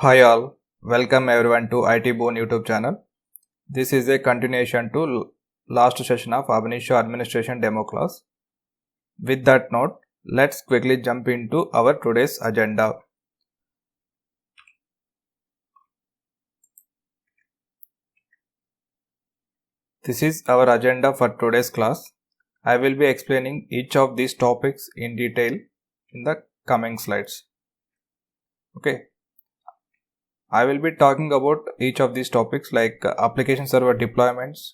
Hi all, welcome everyone to IT Boon YouTube channel. This is a continuation to last session of Ab Initio administration demo class. With that note, let's quickly jump into our today's agenda. This is our agenda for today's class. I will be explaining each of these topics in detail in the coming slides. Okay. I will be talking about each of these topics like application server deployments,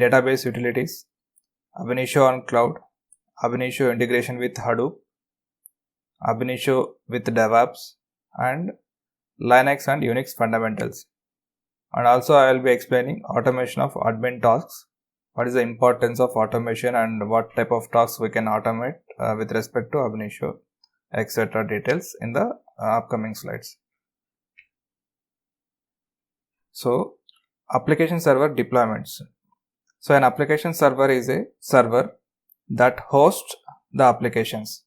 database utilities, Ab Initio on cloud, Ab Initio integration with Hadoop, Ab Initio with DevOps, and Linux and Unix fundamentals. And also I will be explaining automation of admin tasks, what is the importance of automation and what type of tasks we can automate with respect to Ab Initio, etc. details in the upcoming slides. So, application server deployments. So, an application server is a server that hosts the applications.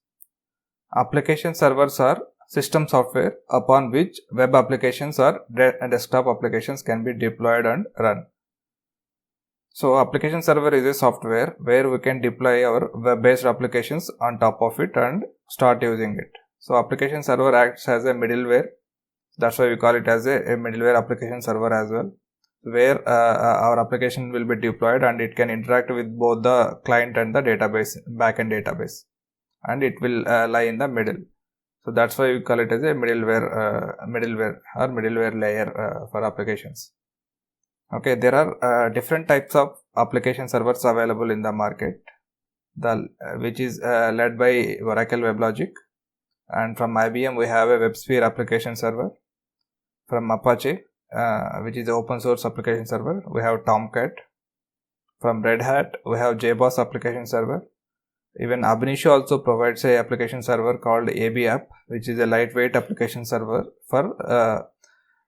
Application servers are system software upon which web applications or desktop applications can be deployed and run. So, application server is a software where we can deploy our web-based applications on top of it and start using it. So, application server acts as a middleware. That's why we call it as a middleware application server as well, where our application will be deployed and it can interact with both the client and the database, backend database, and it will lie in the middle. So that's why we call it as a middleware layer for applications. Okay, there are different types of application servers available in the market, which is led by Oracle WebLogic, and from IBM we have a WebSphere application server. From Apache, which is an open source application server, we have Tomcat. From Red Hat, we have JBoss application server. Even Ab Initio also provides a application server called ABApp, which is a lightweight application server for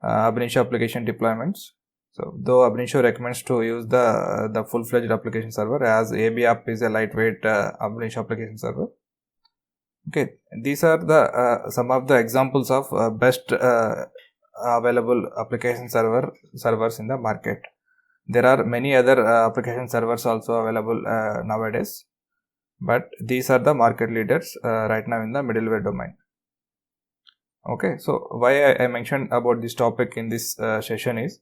Ab Initio application deployments. So, though Ab Initio recommends to use the full-fledged application server, as ABApp is a lightweight Ab Initio application server. Okay, these are the some of the examples of best available application servers in the market. There are many other application servers also available nowadays, but these are the market leaders right now in the middleware domain. Okay, so why I mentioned about this topic in this session is,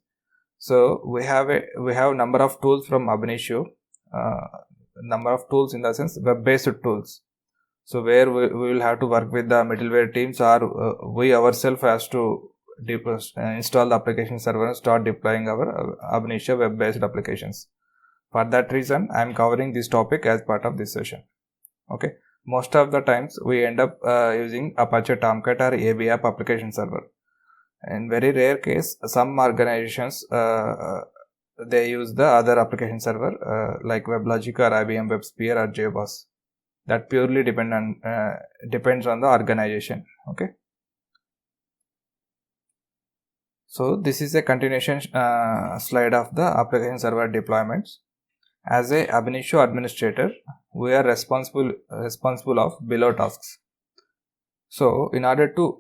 so we have number of tools from Ab Initio, number of tools in the sense web-based tools. So where we will have to work with the middleware teams, or we ourselves has to install the application server and start deploying our Ab Initio web-based applications. For that reason, I am covering this topic as part of this session. Okay, most of the times we end up using Apache Tomcat or ABApp application server. In very rare case, some organizations they use the other application server like WebLogic or IBM WebSphere or JBoss. That purely depends on the organization. Okay. So this is a continuation slide of the application server deployments. As a Ab Initio administrator, we are responsible of below tasks. So in order to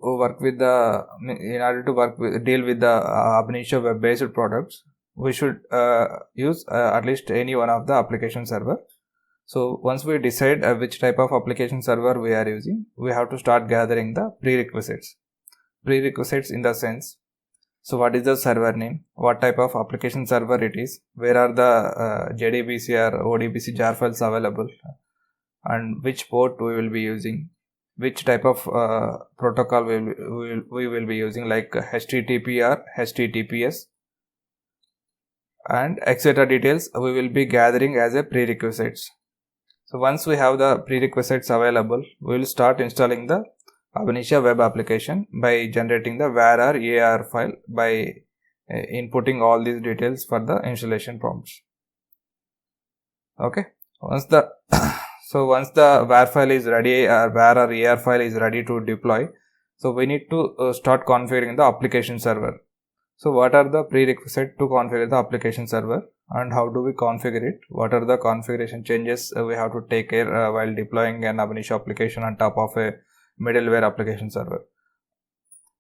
deal with the Ab Initio web-based products, we should use at least any one of the application server. So once we decide which type of application server we are using, we have to start gathering the prerequisites. Prerequisites in the sense, so what is the server name, what type of application server it is, where are the JDBC or ODBC jar files available, and which port we will be using, which type of protocol we will be using, like HTTP or HTTPS, and etc. details we will be gathering as a prerequisites. So once we have the prerequisites available, we will start installing the Ab Initio web application by generating the var or AR file by inputting all these details for the installation prompts. Okay, once the var file is ready, or var or AR file is ready to deploy, so we need to start configuring the application server. So what are the prerequisites to configure the application server, and how do we configure it? What are the configuration changes we have to take care while deploying an Ab Initio application on top of a middleware application server?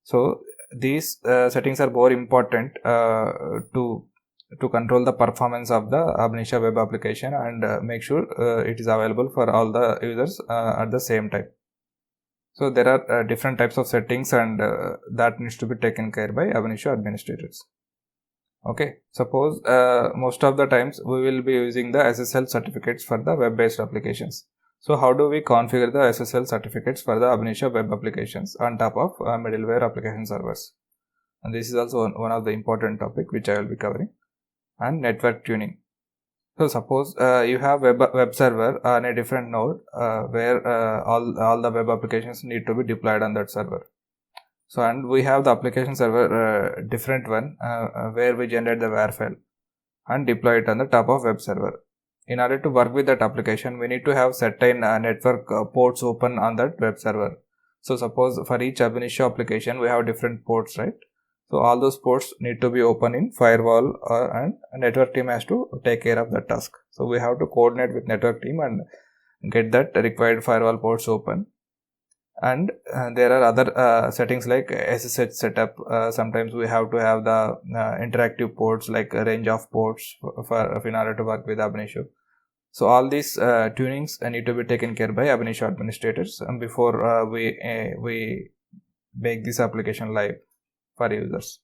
So these settings are more important to control the performance of the Ab Initio web application and make sure it is available for all the users at the same time. So there are different types of settings, and that needs to be taken care by Ab Initio administrators. Okay, suppose most of the times we will be using the SSL certificates for the web-based applications. So how do we configure the SSL certificates for the Ab Initio web applications on top of middleware application servers? And this is also one of the important topic which I will be covering. And network tuning. So suppose you have web server on a different node where all the web applications need to be deployed on that server. So and we have the application server different one where we generate the WAR file and deploy it on the top of web server. In order to work with that application, we need to have certain network ports open on that web server. So suppose for each Ab Initio application we have different ports, right? So all those ports need to be open in firewall and network team has to take care of that task. So we have to coordinate with network team and get that required firewall ports open. And there are other settings like SSH setup. Sometimes we have to have the interactive ports, like a range of ports for in order to work with Ab Initio. So all these tunings need to be taken care by Ab Initio administrators before we make this application live for users.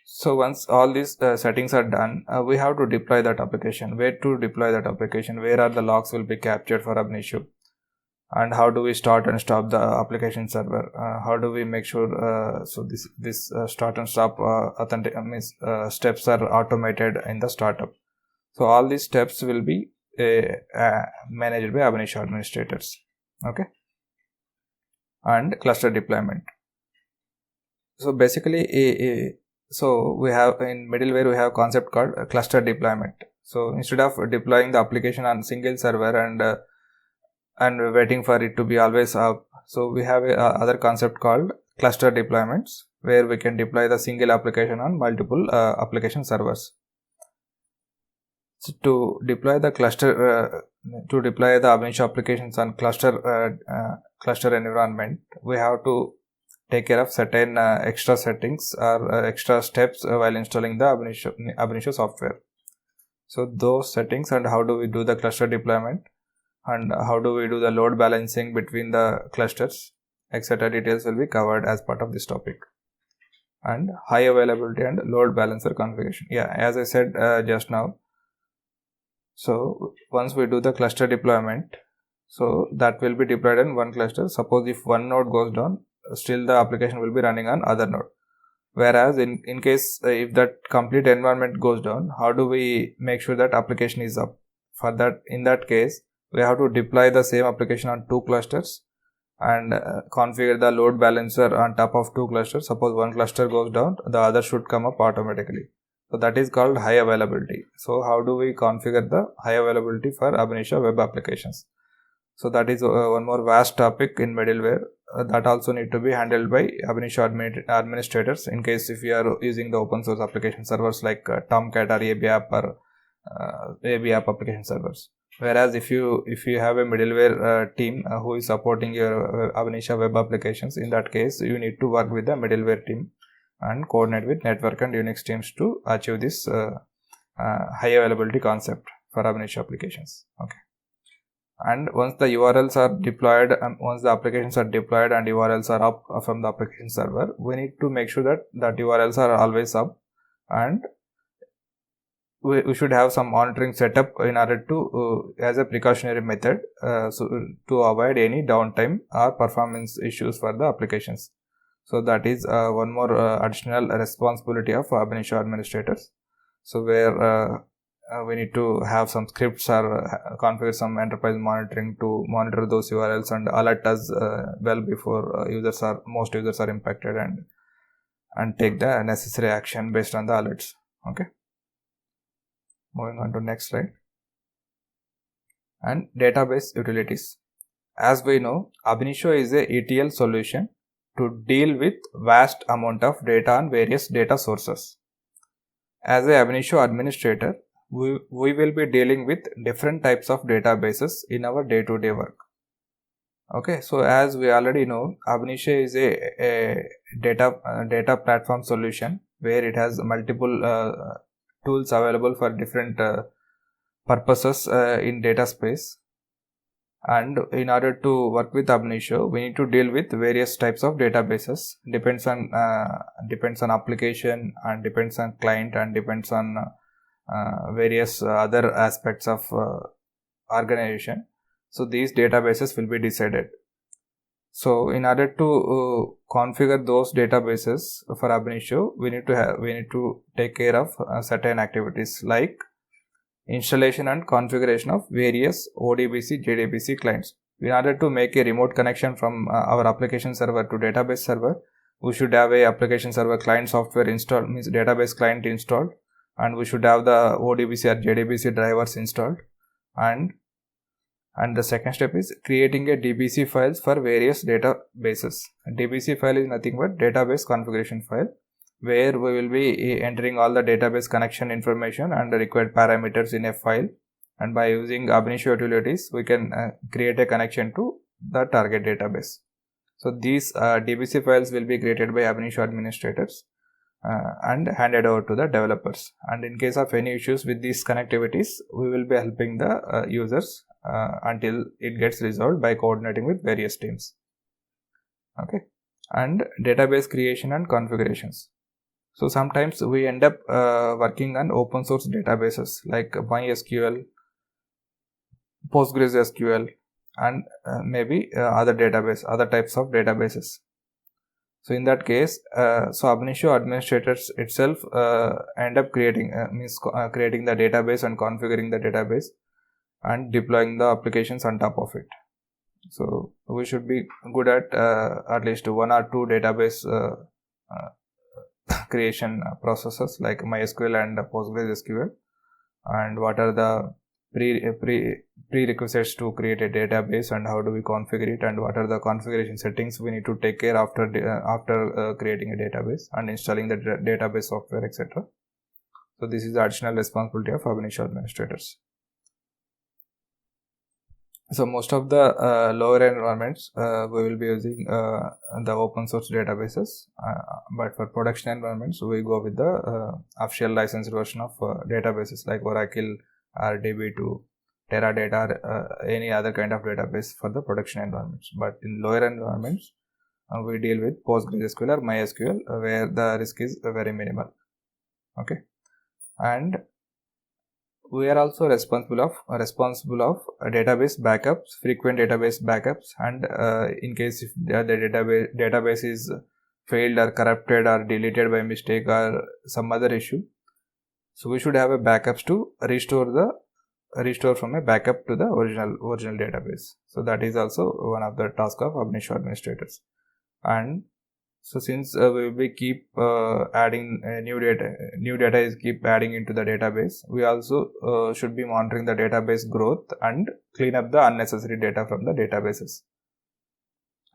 So once all these settings are done, we have to deploy that application. Where to deploy that application? Where are the logs will be captured for Ab Initio? And how do we start and stop the application server? How do we make sure so this start and stop steps are automated in the startup? So all these steps will be managed by Ab Initio administrators. Okay. And cluster deployment. So basically, so we have in middleware we have concept called cluster deployment. So instead of deploying the application on single server and waiting for it to be always up, so we have other concept called cluster deployments, where we can deploy the single application on multiple application servers. So to deploy the cluster, to deploy the Ab Initio applications on cluster environment, we have to take care of certain extra settings or extra steps while installing the Ab Initio software. So those settings and how do we do the cluster deployment and how do we do the load balancing between the clusters, etc. details will be covered as part of this topic. And high availability and load balancer configuration. Yeah, as I said just now. So once we do the cluster deployment, so that will be deployed in one cluster. Suppose if one node goes down, still the application will be running on other node. Whereas in case if that complete environment goes down, how do we make sure that application is up? For that, in that case, we have to deploy the same application on two clusters and configure the load balancer on top of two clusters. Suppose one cluster goes down, the other should come up automatically. So that is called high availability. So how do we configure the high availability for Ab Initio web applications? So that is one more vast topic in middleware that also need to be handled by Ab Initio administrators in case if you are using the open source application servers like Tomcat or ABApp or ABApp application servers. Whereas if you have a middleware team who is supporting your Ab Initio web applications, in that case you need to work with the middleware team and coordinate with network and Unix teams to achieve this high availability concept for Ab Initio applications. Okay. And once the URLs are deployed and once the applications are deployed and URLs are up from the application server, we need to make sure that URLs are always up, and we should have some monitoring setup in order to as a precautionary method so to avoid any downtime or performance issues for the applications. So that is one more additional responsibility of Ab Initio administrators. So where we need to have some scripts or configure some enterprise monitoring to monitor those URLs and alert us well before most users are impacted and take the necessary action based on the alerts. Okay. Moving on to next slide. And database utilities. As we know, Ab Initio is a ETL solution to deal with vast amount of data on various data sources. As a Ab Initio administrator, we will be dealing with different types of databases in our day-to-day work. Okay, so as we already know, Ab Initio is a data platform solution where it has multiple tools available for different purposes in data space. And in order to work with Ab Initio, we need to deal with various types of databases. Depends on application, and depends on client, and depends on various other aspects of organization. So these databases will be decided. So in order to configure those databases for Ab Initio, we need to take care of certain activities like installation and configuration of various ODBC, JDBC clients. In order to make a remote connection from our application server to database server, we should have a application server client software installed, means database client installed, and we should have the ODBC or JDBC drivers installed. And the second step is creating a DBC files for various databases. DBC file is nothing but database configuration file, where we will be entering all the database connection information and the required parameters in a file, and by using Ab Initio utilities we can create a connection to the target database. So these DBC files will be created by Ab Initio administrators and handed over to the developers, and in case of any issues with these connectivities, we will be helping the users until it gets resolved by coordinating with various teams. Okay, and database creation and configurations. So sometimes we end up working on open source databases like MySQL, PostgreSQL, and maybe other types of databases. So in that case, so Ab Initio administrators itself end up creating creating the database and configuring the database and deploying the applications on top of it. So we should be good at least one or two database creation processes like MySQL and PostgreSQL, and what are the prerequisites to create a database, and how do we configure it, and what are the configuration settings we need to take care after creating a database and installing the database software, etc. So this is the additional responsibility of Ab Initio administrators. So most of the lower environments we will be using the open source databases, but for production environments we go with the official licensed version of databases like Oracle, RDB2, Teradata, any other kind of database for the production environments. But in lower environments we deal with PostgreSQL or MySQL, where the risk is very minimal. Okay, and we are also responsible of database backups, frequent database backups, and in case if the database is failed or corrupted or deleted by mistake or some other issue, so we should have a backups to restore from a backup to the original database. So that is also one of the tasks of Ab Initio administrators. And so since we will be keep adding new data is keep adding into the database, we also should be monitoring the database growth and clean up the unnecessary data from the databases.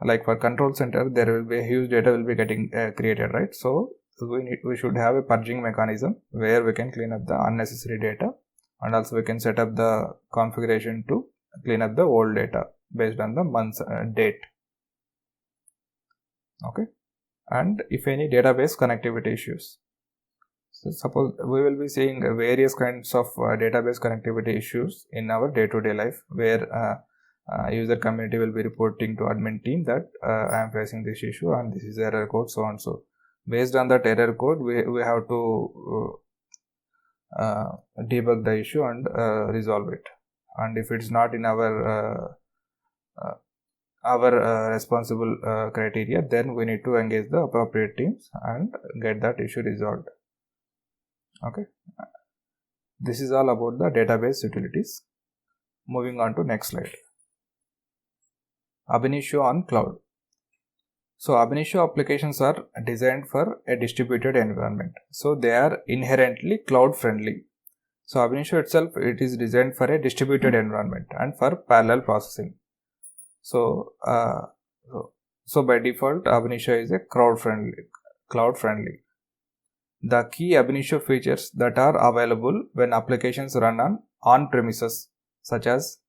Like for control center, there will be a huge data will be getting created, right? So we should have a purging mechanism where we can clean up the unnecessary data, and also we can set up the configuration to clean up the old data based on the month's date. Okay, and if any database connectivity issues. So suppose we will be seeing various kinds of database connectivity issues in our day-to-day life, where user community will be reporting to admin team that I am facing this issue and this is error code, so on. So based on that error code, we have to debug the issue and resolve it. And if it's not in our responsible criteria, then we need to engage the appropriate teams and get that issue resolved. Okay, this is all about the database utilities. Moving on to next slide. Ab Initio on cloud. So Ab Initio applications are designed for a distributed environment, so they are inherently cloud friendly. So Ab Initio itself, it is designed for a distributed environment and for parallel processing. So by default, Ab Initio is a cloud friendly. The key Ab Initio features that are available when applications run on premises, such as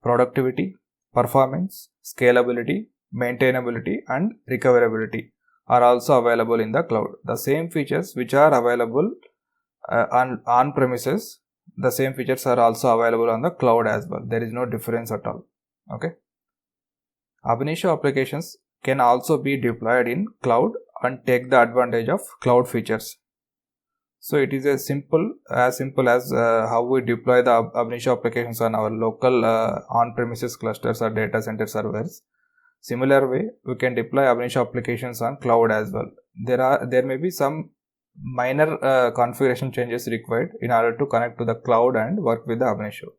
productivity, performance, scalability, maintainability, and recoverability are also available in the cloud. The same features which are available on premises, the same features are also available on the cloud as well. There is no difference at all. Okay. Ab initio applications can also be deployed in cloud and take the advantage of cloud features. So it is as simple as how we deploy the ab initio applications on our local on-premises clusters or data center servers. Similar way, we can deploy ab initio applications on cloud as well. There may be some minor configuration changes required in order to connect to the cloud and work with the ab initio.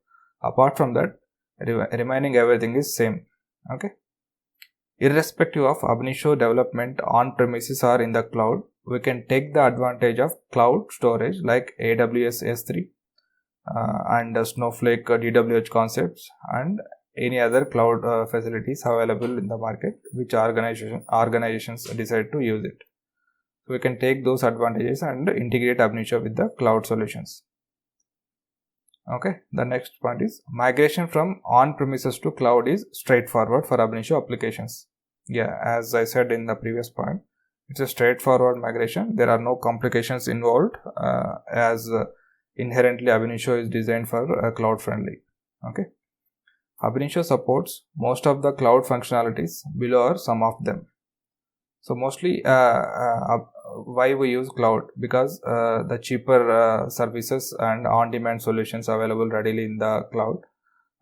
Apart from that, remaining everything is same. Okay. Irrespective of ab initio development on premises or in the cloud, we can take the advantage of cloud storage like AWS S3 and Snowflake DWH concepts and any other cloud facilities available in the market which organizations decide to use it. We can take those advantages and integrate ab initio with the cloud solutions. Okay, the next point is migration from on-premises to cloud is straightforward for ab initio applications. Yeah, as I said in the previous point, it's a straightforward migration. There are no complications involved as inherently ab initio is designed for cloud friendly. Okay, ab initio supports most of the cloud functionalities. Below are some of them. So mostly why we use cloud, because the cheaper services and on-demand solutions available readily in the cloud,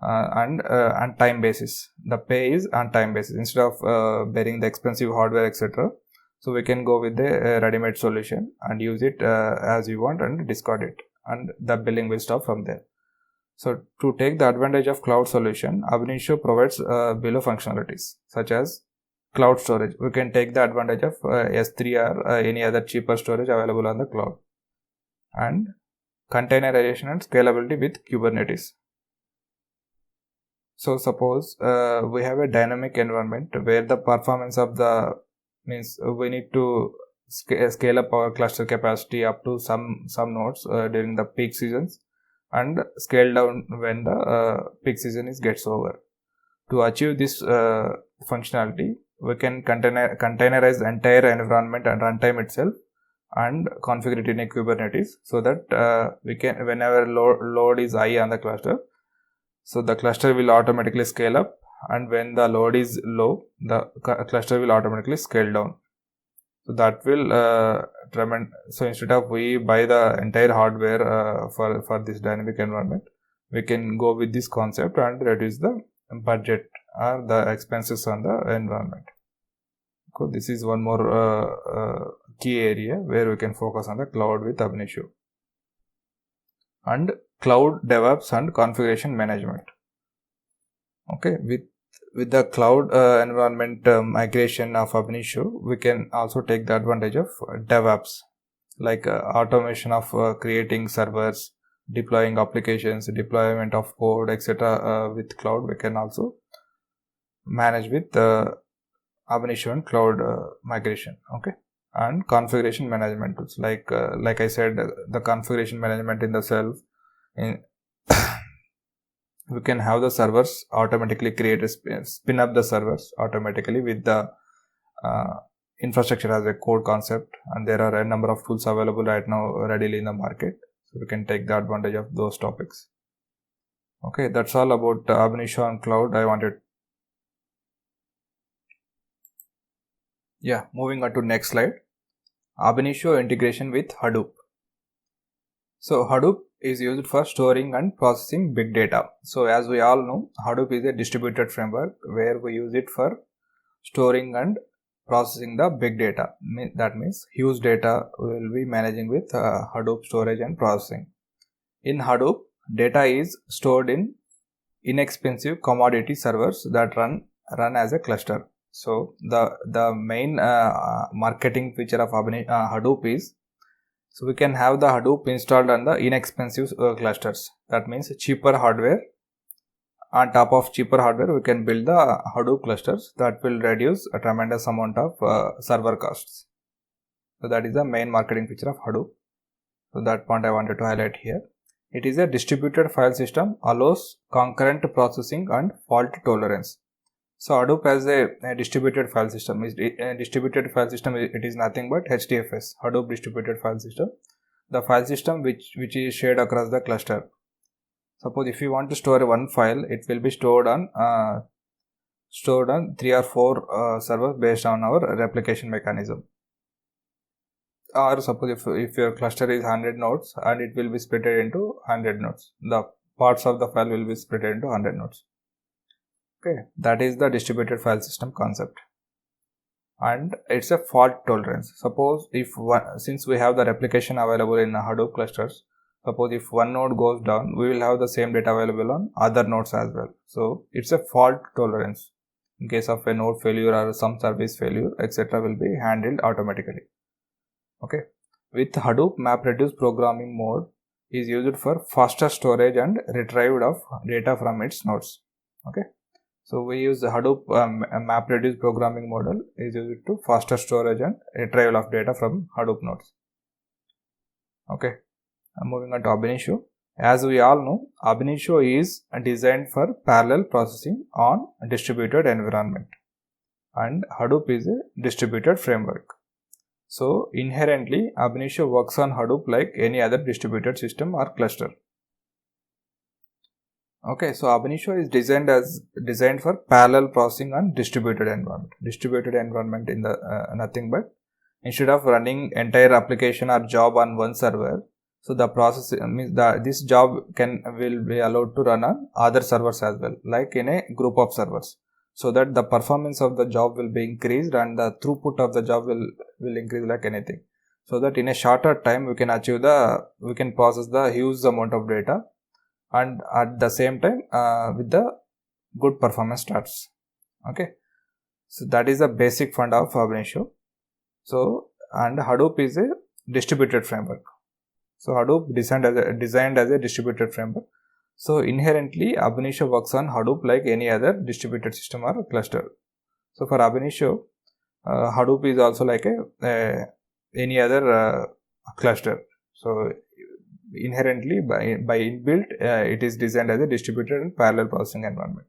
and time basis. The pay is on time basis instead of bearing the expensive hardware, etc. So we can go with the ready-made solution and use it as you want and discard it, and the billing will stop from there. So to take the advantage of cloud solution, ab initio provides below functionalities such as cloud storage. We can take the advantage of S3 or any other cheaper storage available on the cloud, and containerization and scalability with Kubernetes. So suppose we have a dynamic environment where the performance of the means we need to scale up our cluster capacity up to some nodes during the peak seasons and scale down when the peak season gets over. To achieve this functionality, we can containerize the entire environment and runtime itself and configure it in a Kubernetes, so that we can, whenever load is high on the cluster, so the cluster will automatically scale up, and when the load is low, the cluster will automatically scale down. So that will so instead of we buy the entire hardware for this dynamic environment, we can go with this concept and reduce the budget or the expenses on the environment. So this is one more key area where we can focus on the cloud with ab initio. And cloud DevOps and configuration management. Okay, with the cloud environment migration of ab initio, we can also take the advantage of DevOps, like automation of creating servers, deploying applications, deployment of code, etc. With cloud, we can also manage with ab initio and cloud migration. Okay, and configuration management tools like I said, the configuration management in the self. We can have the servers automatically create spin up the servers automatically with the infrastructure as a code concept, and there are a number of tools available right now readily in the market, so we can take the advantage of those topics. Okay, that's all about ab initio and cloud I wanted. Yeah, moving on to next slide. Ab initio integration with Hadoop. So Hadoop is used for storing and processing big data. So as we all know, Hadoop is a distributed framework where we use it for storing and processing the big data. That means huge data we will be managing with Hadoop storage and processing. In Hadoop, data is stored in inexpensive commodity servers that run as a cluster. So the main marketing feature of Hadoop is, so we can have the Hadoop installed on the inexpensive clusters. That means cheaper hardware. On top of cheaper hardware, we can build the Hadoop clusters that will reduce a tremendous amount of server costs. So that is the main marketing feature of Hadoop. So that point I wanted to highlight here. It is a distributed file system, allows concurrent processing and fault tolerance. So Hadoop as a distributed file system is distributed file system. It is nothing but HDFS, Hadoop distributed file system. The file system which is shared across the cluster. Suppose if you want to store one file, it will be stored on 3 or 4 servers based on our replication mechanism. Or suppose if your cluster is 100 nodes and it will be split into 100 nodes. The parts of the file will be split into 100 nodes. Okay, that is the distributed file system concept. And it's a fault tolerance. Suppose since we have the replication available in Hadoop clusters, suppose if one node goes down, we will have the same data available on other nodes as well. So it's a fault tolerance. In case of a node failure or some service failure, etc., will be handled automatically. Okay, with Hadoop, MapReduce programming mode is used for faster storage and retrieval of data from its nodes. Okay, so we use the Hadoop MapReduce programming model is used to faster storage and retrieval of data from Hadoop nodes. Okay, moving on to Ab Initio. As we all know, Ab Initio is designed for parallel processing on a distributed environment, and Hadoop is a distributed framework. So inherently, Ab Initio works on Hadoop like any other distributed system or cluster. Okay, so Ab Initio is designed for parallel processing on distributed environment. Distributed environment in the nothing but instead of running entire application or job on one server, so the process means this job will be allowed to run on other servers as well, like in a group of servers, so that the performance of the job will be increased and the throughput of the job will increase like anything, so that in a shorter time we can process the huge amount of data, and at the same time with the good performance stats. Okay, so that is the basic fund of Ab Initio. So, and Hadoop is a distributed framework. So Hadoop designed as a distributed framework. So inherently, Ab Initio works on Hadoop like any other distributed system or cluster. So for Ab Initio, Hadoop is also like any other cluster. So inherently, by inbuilt, it is designed as a distributed and parallel processing environment.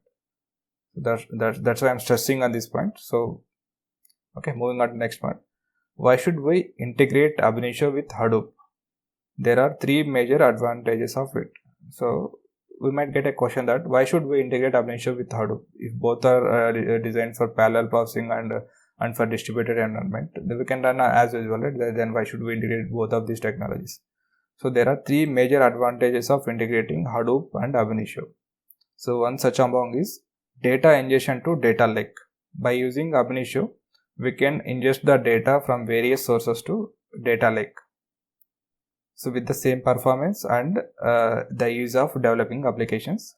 So that's why I'm stressing on this point. So okay, moving on to next point. Why should we integrate Ab Initio with Hadoop? There are 3 major advantages of it. So we might get a question that why should we integrate Ab Initio with Hadoop if both are designed for parallel processing and for distributed environment? Then we can run as usual, right? Then why should we integrate both of these technologies? So there are 3 major advantages of integrating Hadoop and Ab Initio. So one such among is data ingestion to data lake. By using Ab Initio, we can ingest the data from various sources to data lake. So with the same performance and the ease of developing applications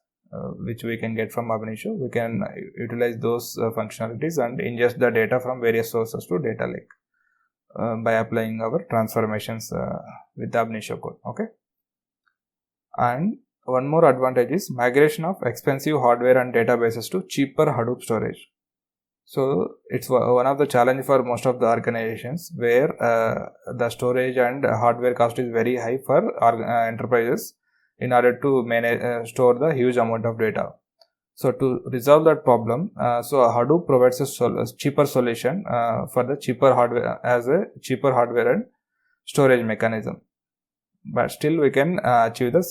which we can get from Ab Initio, we can utilize those functionalities and ingest the data from various sources to data lake by applying our transformations with the Ab Initio code. Okay, and one more advantage is migration of expensive hardware and databases to cheaper Hadoop storage. So it's one of the challenge for most of the organizations where the storage and hardware cost is very high for enterprises in order to store the huge amount of data. So to resolve that problem, so Hadoop provides a cheaper solution for the cheaper hardware as a cheaper hardware and storage mechanism. But still we can achieve the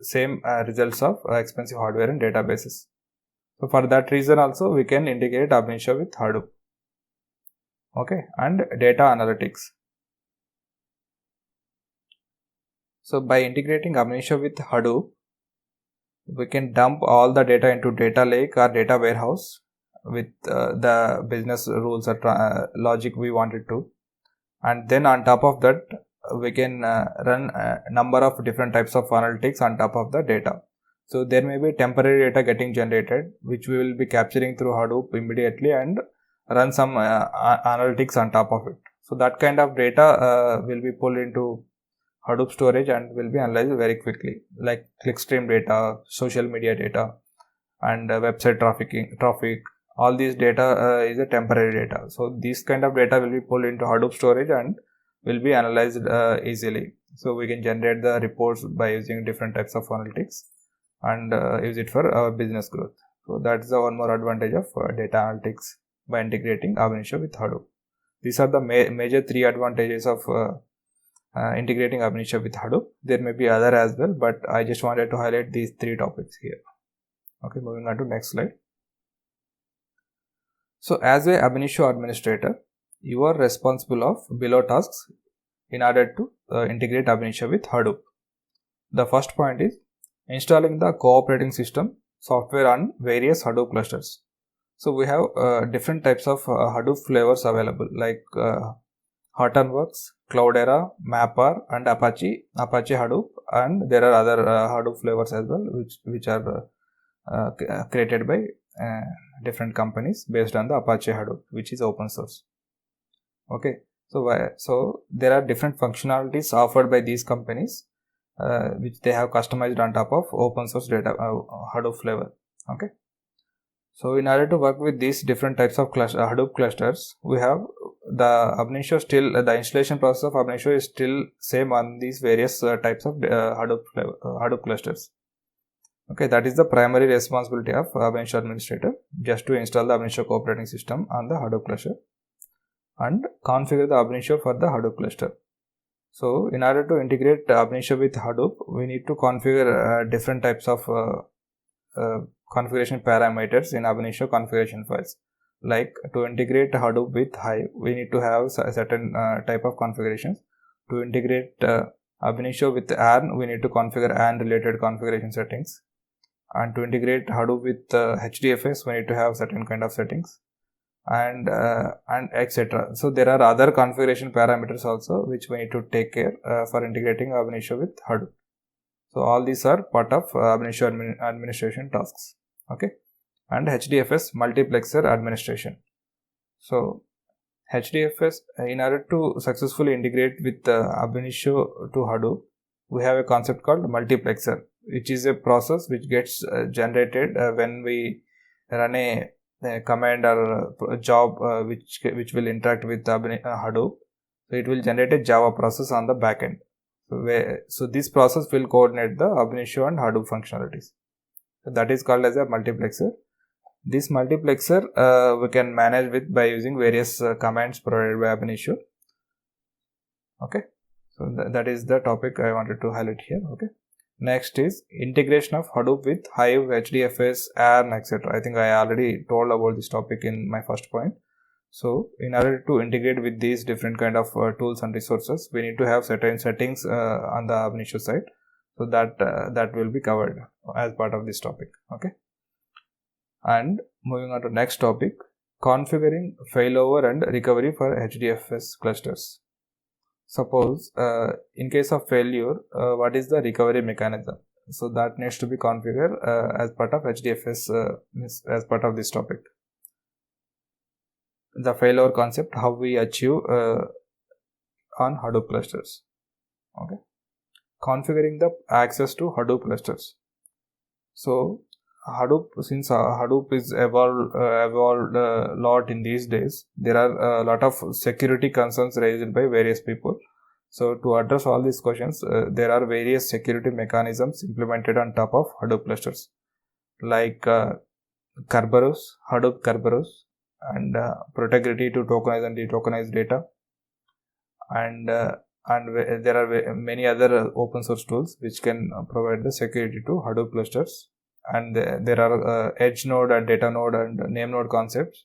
same results of expensive hardware and databases. So for that reason also we can integrate Ab Initio with Hadoop. Okay, and data analytics. So by integrating Ab Initio with Hadoop, we can dump all the data into data lake or data warehouse with the business rules or logic we wanted to, and then on top of that we can run a number of different types of analytics on top of the data. So there may be temporary data getting generated which we will be capturing through Hadoop immediately and run some analytics on top of it. So that kind of data will be pulled into Hadoop storage and will be analyzed very quickly, like clickstream data, social media data, and website traffic. All these data is a temporary data. So this kind of data will be pulled into Hadoop storage and will be analyzed easily. So we can generate the reports by using different types of analytics and use it for our business growth. So that's the one more advantage of data analytics by integrating Ab Initio with Hadoop. These are the major 3 advantages of integrating Ab Initio with Hadoop. There may be other as well, but I just wanted to highlight these 3 topics here. Okay, moving on to next slide. So as a Ab Initio administrator, you are responsible of below tasks in order to integrate Ab Initio with Hadoop. The first point is installing the cooperating system software on various Hadoop clusters. So we have different types of Hadoop flavors available, like Hortonworks, Cloudera, Mapr, and Apache Hadoop, and there are other Hadoop flavors as well, which are created by different companies based on the Apache Hadoop, which is open source. Okay, so there are different functionalities offered by these companies, which they have customized on top of open source data Hadoop flavor. Okay, so in order to work with these different types of Hadoop clusters, we have the Ab Initio still the installation process of Ab Initio is still same on these various types of Hadoop clusters. Okay, that is the primary responsibility of Ab Initio administrator, just to install the Ab Initio operating system on the Hadoop cluster and configure the Ab Initio for the Hadoop cluster. So in order to integrate Ab Initio with Hadoop, we need to configure different types of configuration parameters in Ab Initio configuration files. Like to integrate Hadoop with Hive, we need to have a certain type of configurations. To integrate Ab Initio with ARN, we need to configure ARN related configuration settings. And to integrate Hadoop with HDFS, we need to have certain kind of settings, and etc. So there are other configuration parameters also which we need to take care for integrating Ab Initio with Hadoop. So all these are part of Ab Initio administration tasks. Okay, and HDFS multiplexer administration. So HDFS, in order to successfully integrate with Ab Initio to Hadoop, we have a concept called multiplexer, which is a process which gets generated when we run a command or a job which will interact with Hadoop. So it will generate a Java process on the backend. So this process will coordinate the Ab Initio and Hadoop functionalities. So that is called as a multiplexer. This multiplexer we can manage with by using various commands provided by Ab Initio. Okay, so that is the topic I wanted to highlight here. Okay, next is integration of Hadoop with Hive, HDFS, ARN, etc. I think I already told about this topic in my first point. So in order to integrate with these different kind of tools and resources, we need to have certain settings on the Ab Initio side. So that will be covered as part of this topic. Okay, and moving on to next topic, configuring failover and recovery for HDFS clusters. Suppose in case of failure, what is the recovery mechanism? So that needs to be configured as part of HDFS as part of this topic. The failover concept, how we achieve on Hadoop clusters. Okay, configuring the access to Hadoop clusters. So Hadoop, since Hadoop is evolved a lot in these days, there are a lot of security concerns raised by various people. So to address all these questions, there are various security mechanisms implemented on top of Hadoop clusters, like Kerberos, Hadoop Kerberos, and Protegrity to tokenize and detokenize data, and there are many other open source tools which can provide the security to Hadoop clusters. And there are edge node and data node and name node concepts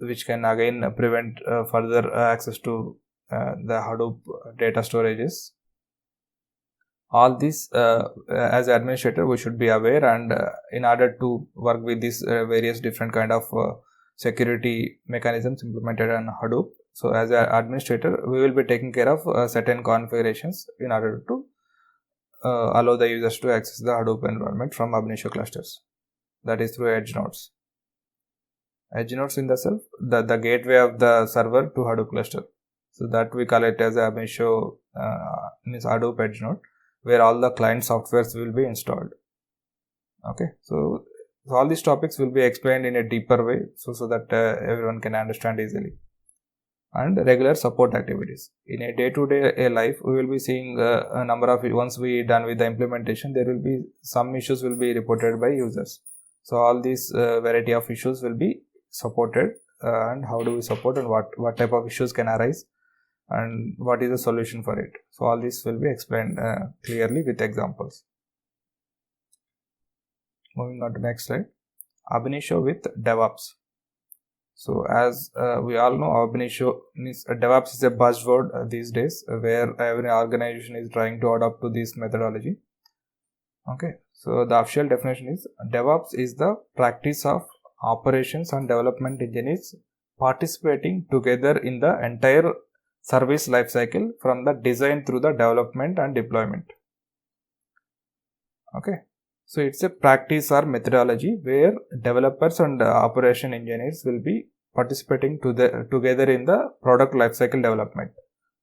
which can again prevent further access to the Hadoop data storages. All this as administrator we should be aware, and in order to work with these various different kind of security mechanisms implemented on Hadoop, so as an administrator we will be taking care of certain configurations in order to allow the users to access the Hadoop environment from Ab Initio clusters. That is through edge nodes. Edge nodes in the self, the gateway of the server to Hadoop cluster. So that we call it as Ab Initio means Hadoop edge node, where all the client softwares will be installed. Okay, so all these topics will be explained in a deeper way, so that everyone can understand easily. And regular support activities. In a day-to-day life, we will be seeing a number of, once we done with the implementation, there will be some issues will be reported by users. So all these variety of issues will be supported, and how do we support, and what type of issues can arise, and what is the solution for it. So all this will be explained clearly with examples. Moving on to next slide. Ab initio with DevOps. So as we all know, ab initio means DevOps is a buzzword these days, where every organization is trying to adopt to this methodology. Okay, so the official definition is DevOps is the practice of operations and development engineers participating together in the entire service lifecycle from the design through the development and deployment. Okay, so it's a practice or methodology where developers and operation engineers will be participating together in the product lifecycle development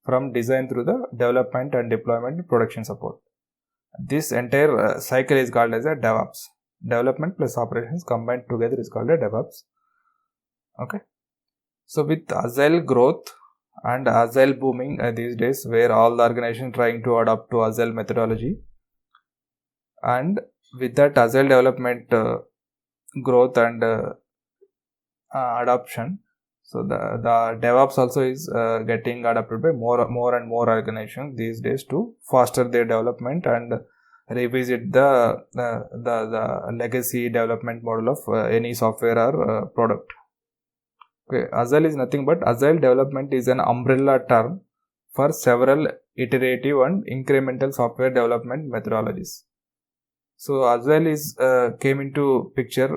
from design through the development and deployment and production support. This entire cycle is called as a DevOps. Development plus operations combined together is called a DevOps. Okay. So with agile growth and agile booming these days, where all the organizations trying to adopt to agile methodology, and with that agile development growth and adoption, so the DevOps also is getting adopted by more and more organizations these days to foster their development and revisit the legacy development model of any software or product. Okay, Agile is nothing but Agile development is an umbrella term for several iterative and incremental software development methodologies. So Agile is came into picture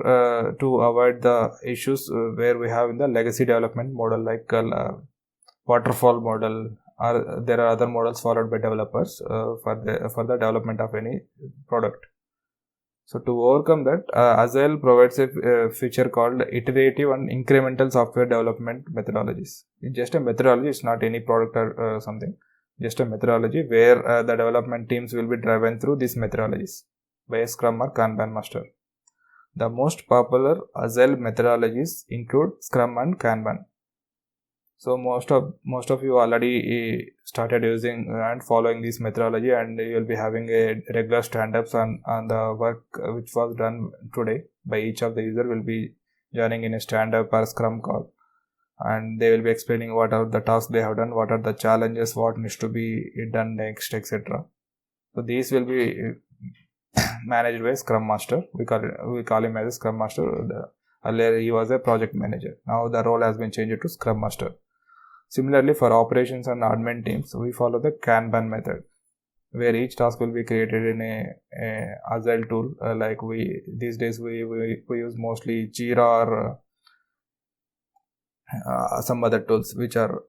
to avoid the issues where we have in the legacy development model, like waterfall model, or there are other models followed by developers for the development of any product. So to overcome that, Agile provides a feature called iterative and incremental software development methodologies. It's just a methodology; it's not any product or something. Just a methodology where the development teams will be driven through these methodologies by a Scrum or Kanban master. The most popular Agile methodologies include Scrum and Kanban. So most of you already started using and following this methodology, and you will be having a regular stand-ups on the work which was done today by each of the user will be joining in a stand-up or Scrum call, and they will be explaining what are the tasks they have done, what are the challenges, what needs to be done next, etc. So these will be managed by Scrum Master. We call him as a Scrum Master. Earlier he was a project manager. Now the role has been changed to Scrum Master. Similarly, for operations and admin teams, we follow the Kanban method, where each task will be created in a Agile tool. Like these days we use mostly Jira or some other tools which are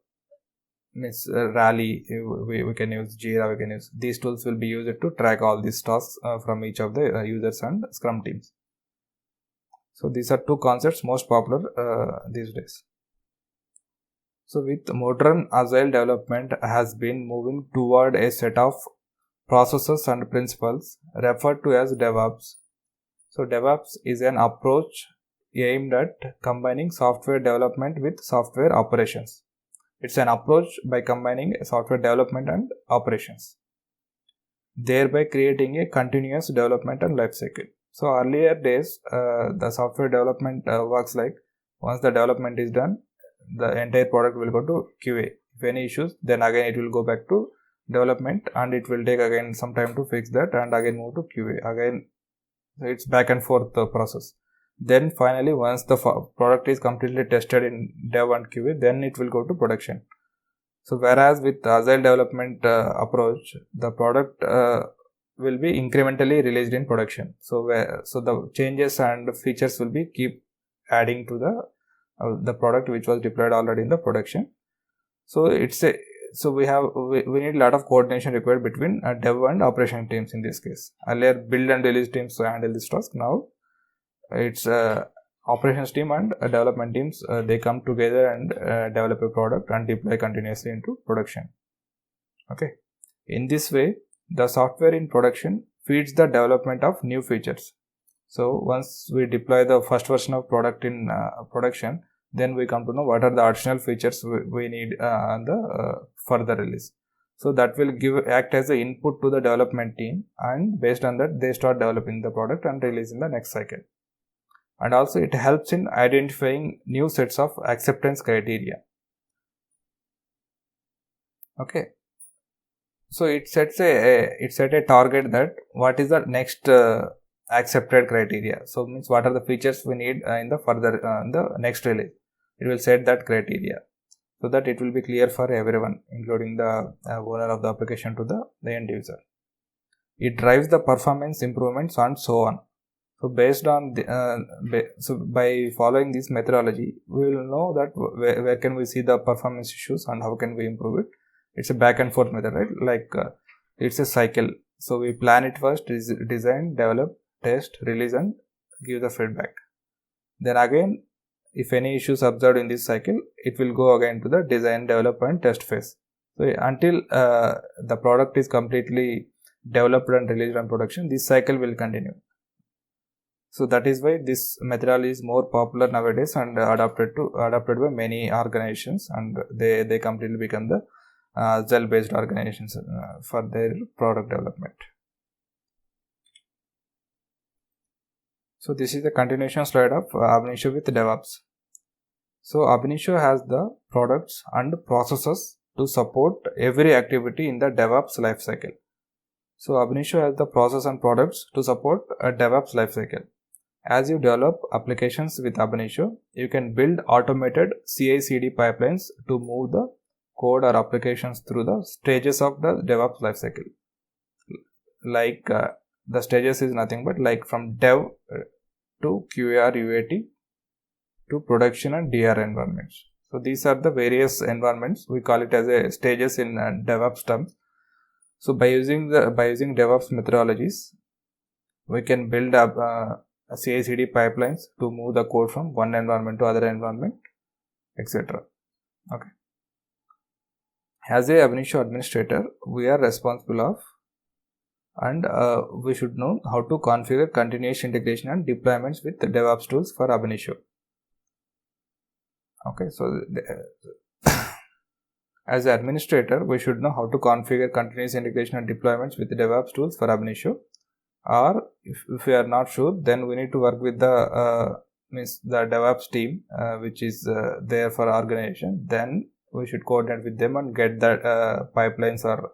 Rally. We can use Jira. We can use these tools will be used to track all these tasks from each of the users and Scrum teams. So these are two concepts most popular these days. So with modern Agile development has been moving toward a set of processes and principles referred to as DevOps. So DevOps is an approach aimed at combining software development with software operations. It's an approach by combining software development and operations, thereby creating a continuous development and life cycle. So earlier days, the software development works like once the development is done, the entire product will go to QA. If any issues, then again it will go back to development, and it will take again some time to fix that, and again move to QA. Again, it's back and forth the process. Then finally, once the product is completely tested in dev and QA, then it will go to production. So whereas with Agile development approach, the product will be incrementally released in production. So the changes and features will be keep adding to the product which was deployed already in the production. So we need a lot of coordination required between dev and operation teams in this case. Earlier build and release teams handle this task. Now it's operations team and development teams, they come together and develop a product and deploy continuously into production. Okay, in this way the software in production feeds the development of new features. So once we deploy the first version of product in production, then we come to know what are the additional features we need on the further release. So that will act as an input to the development team, and based on that they start developing the product and releasing the next cycle. and also it helps in identifying new sets of acceptance criteria. Okay, so it set a target that what is the next accepted criteria. So means what are the features we need in the further in the next release. It will set that criteria so that it will be clear for everyone, including the owner of the application to the end user. It drives the performance improvements and so on. So based on by following this methodology, we will know that where can we see the performance issues and how can we improve it. It's a back and forth method, right? Like it's a cycle. So we plan it first, design, develop, test, release, and give the feedback. Then again, if any issues observed in this cycle, it will go again to the design, develop, and test phase. So until the product is completely developed and released on production, this cycle will continue. So that is why this methodology is more popular nowadays and adopted by many organizations, and they completely become the Agile based organizations for their product development. So this is the continuation slide of Ab Initio with DevOps. So Ab Initio has the products and processes to support every activity in the DevOps lifecycle. So Ab Initio has the process and products to support a DevOps lifecycle. As you develop applications with Ab Initio, you can build automated CI/CD pipelines to move the code or applications through the stages of the DevOps lifecycle. Like the stages is nothing but like from dev to QA or UAT to production and DR environments. So these are the various environments. We call it as a stages in DevOps terms. So by using DevOps methodologies, we can build up CI/CD pipelines to move the code from one environment to other environment, etc. Okay. As a Ab Initio administrator, we are responsible of and we should know how to configure continuous integration and deployments with DevOps tools for Ab Initio. Okay, so as an administrator, we should know how to configure continuous integration and deployments with DevOps tools for Ab Initio. Or if we are not sure, then we need to work with the DevOps team, which is there for organization. Then we should coordinate with them and get that pipelines or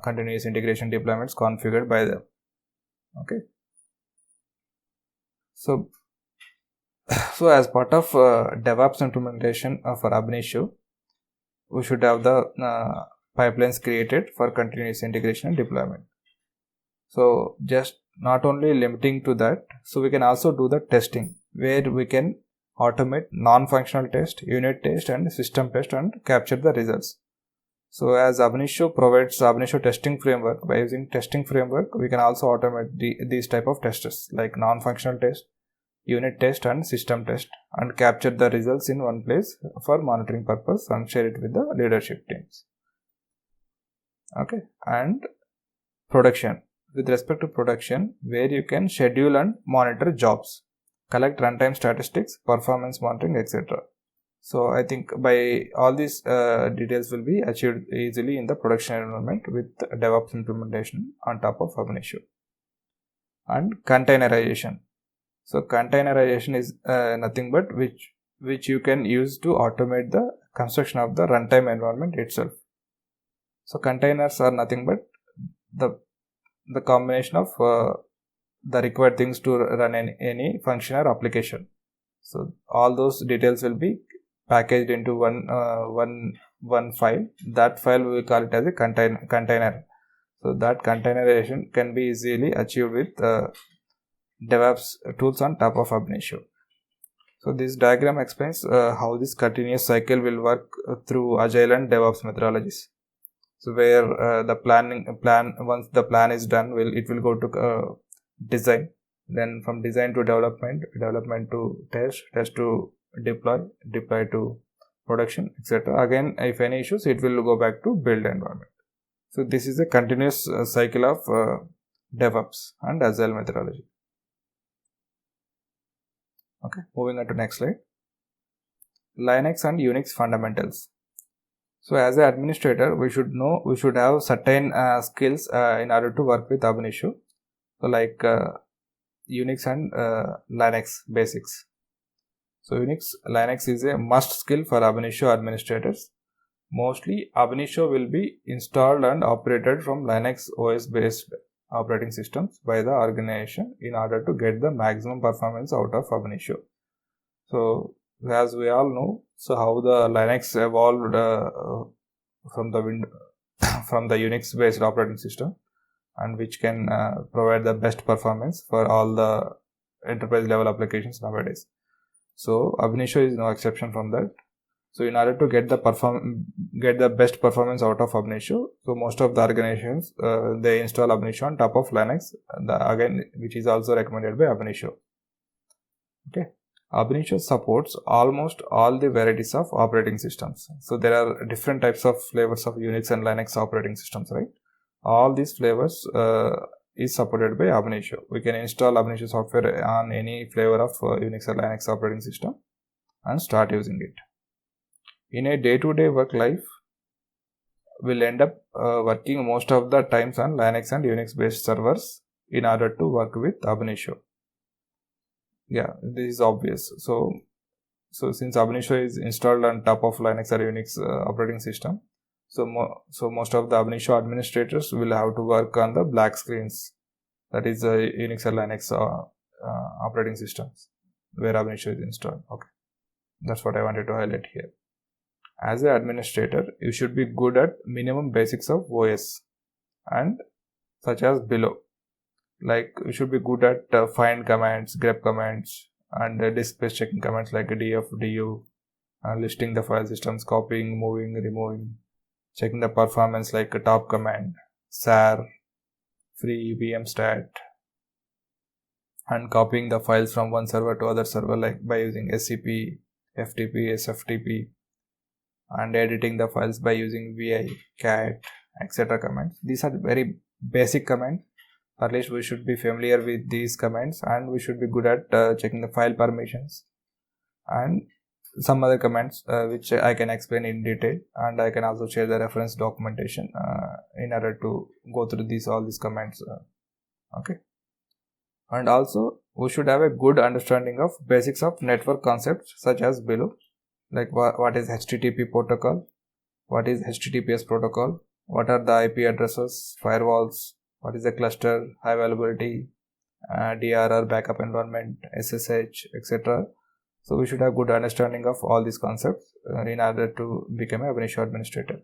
continuous integration deployments configured by them. Okay. So as part of DevOps implementation for Ab Initio, we should have the pipelines created for continuous integration and deployment. So just not only limiting to that, so we can also do the testing where we can automate non-functional test, unit test, and system test and capture the results. So as Ab Initio provides Ab Initio testing framework, by using testing framework, we can also automate these type of tests like non-functional test, unit test, and system test, and capture the results in one place for monitoring purpose and share it with the leadership teams. Okay, and production. With respect to production, where you can schedule and monitor jobs, collect runtime statistics, performance monitoring, etc. So I think by all these details will be achieved easily in the production environment with DevOps implementation on top of Ab Initio. And containerization. So containerization is nothing but which you can use to automate the construction of the runtime environment itself. So containers are nothing but the combination of the required things to run any function or application. So all those details will be packaged into one file. That file we will call it as a container. So that containerization can be easily achieved with DevOps tools on top of Ab Initio. So this diagram explains how this continuous cycle will work through Agile and DevOps methodologies. So where once the plan is done, it will go to design, then from design to development to test to deploy to production, etc. Again, if any issues, it will go back to build environment. So this is a continuous cycle of DevOps and Agile methodology. Okay, moving on to next slide. Linux and Unix fundamentals. So as an administrator, we should have certain skills in order to work with Ab Initio. So like Unix and Linux basics. So Unix Linux is a must skill for ab initio administrators. Mostly ab initio will be installed and operated from Linux OS based operating systems by the organization in order to get the maximum performance out of ab initio. So as we all know, so how the Linux evolved from the Unix based operating system, and which can provide the best performance for all the enterprise level applications nowadays. So ab initio is no exception from that. So in order to get the best performance out of ab initio, so most of the organizations they install ab initio on top of Linux, again which is also recommended by ab initio. Okay. Ab initio supports almost all the varieties of operating systems. So there are different types of flavors of Unix and Linux operating systems, right? All these flavors is supported by ab initio. We can install ab initio software on any flavor of Unix or Linux operating system and start using it. In a day-to-day work life, we'll end up working most of the times on Linux and Unix based servers in order to work with ab initio. Yeah, this is obvious. So since ab initio is installed on top of Linux or Unix operating system, so most of the ab initio administrators will have to work on the black screens, that is Unix or Linux operating systems where ab initio is installed. Okay, that's what I wanted to highlight here. As an administrator, you should be good at minimum basics of OS and such as below. Like you should be good at find commands, grep commands, and disk space checking commands like df, du, listing the file systems, copying, moving, removing, checking the performance like a top command, sar, free, vmstat, and copying the files from one server to other server like by using scp, ftp, sftp, and editing the files by using vi, cat, etc. commands. These are very basic commands. At least we should be familiar with these commands, and we should be good at checking the file permissions and some other commands which I can explain in detail, and I can also share the reference documentation in order to go through all these commands. Okay, and also we should have a good understanding of basics of network concepts such as below, like what is HTTP protocol, what is HTTPS protocol, what are the IP addresses, firewalls, what is the cluster, high availability, DRR, backup environment, SSH, etc. So we should have good understanding of all these concepts in order to become a ab initio administrator.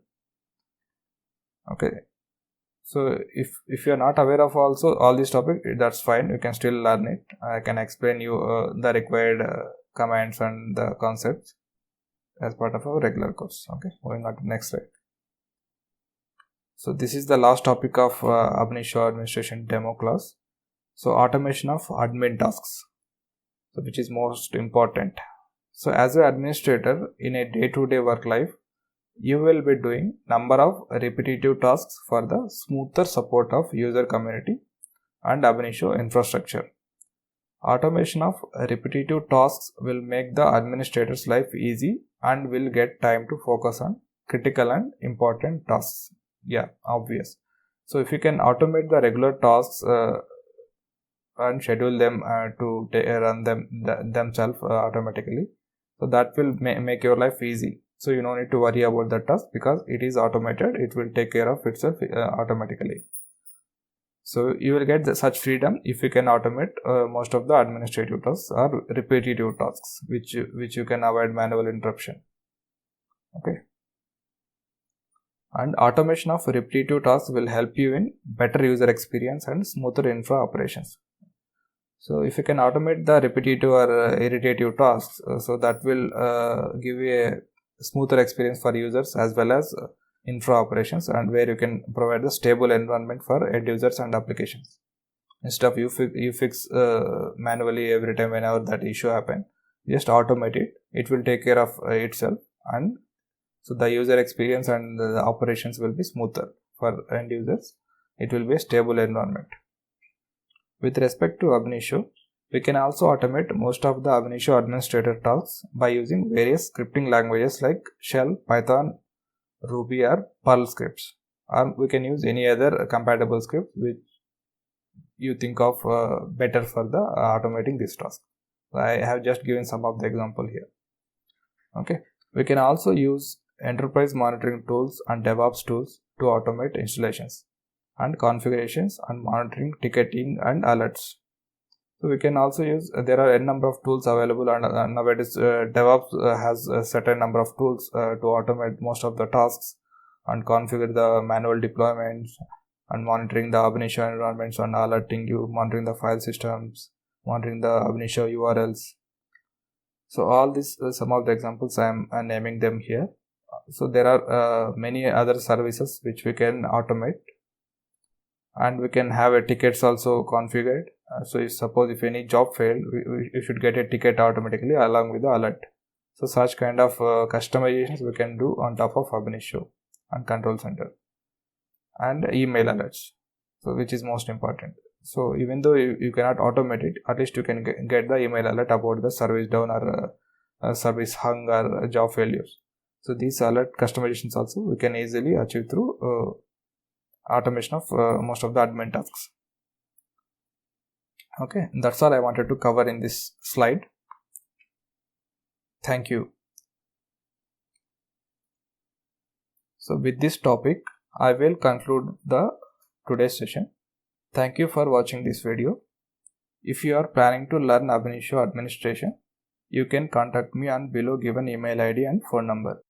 Okay. So if you are not aware of also all these topics, that's fine. You can still learn it. I can explain you the required commands and the concepts as part of our regular course. Okay. Moving on to next slide. So this is the last topic of ab initio administration demo class. So automation of admin tasks, so which is most important. So as an administrator in a day-to-day work life, you will be doing number of repetitive tasks for the smoother support of user community and ab initio infrastructure. Automation of repetitive tasks will make the administrator's life easy and will get time to focus on critical and important tasks. Yeah, obvious. So if you can automate the regular tasks and schedule them to run themselves automatically, so that will make your life easy. So you don't need to worry about the task because it is automated. It will take care of itself automatically. So you will get such freedom if you can automate most of the administrative tasks or repetitive tasks, which you can avoid manual interruption. Okay. And automation of repetitive tasks will help you in better user experience and smoother infra operations. So if you can automate the repetitive or irritative tasks, so that will give you a smoother experience for users as well as infra operations, and where you can provide the stable environment for end users and applications. Instead of you fix manually every time whenever that issue happen, just automate it. It will take care of itself, and so the user experience and the operations will be smoother for end users. It will be a stable environment. With respect to ab initio, we can also automate most of the ab initio administrator tasks by using various scripting languages like Shell, Python, Ruby or Perl scripts, or we can use any other compatible script you think of better for the automating this task. I have just given some of the example here. Okay, we can also use enterprise monitoring tools and DevOps tools to automate installations and configurations and monitoring, ticketing and alerts. So we can also use, there are a number of tools available, and nowadays DevOps has a certain number of tools to automate most of the tasks and configure the manual deployments and monitoring the ab initio environments and alerting you, monitoring the file systems, monitoring the ab initio URLs. So all these some of the examples I am naming them here. So there are many other services which we can automate, and we can have a tickets also configured. So if suppose if any job failed, we should get a ticket automatically along with the alert. So such kind of customizations we can do on top of ab initio and control center and email alerts, so which is most important. So even though you cannot automate it, at least you can get the email alert about the service down or service hung or job failures. So these alert customizations also we can easily achieve through automation of most of the admin tasks. Okay, that's all I wanted to cover in this slide. Thank you. So with this topic, I will conclude the today's session. Thank you for watching this video. If you are planning to learn ab initio administration, you can contact me on below given email ID and phone number.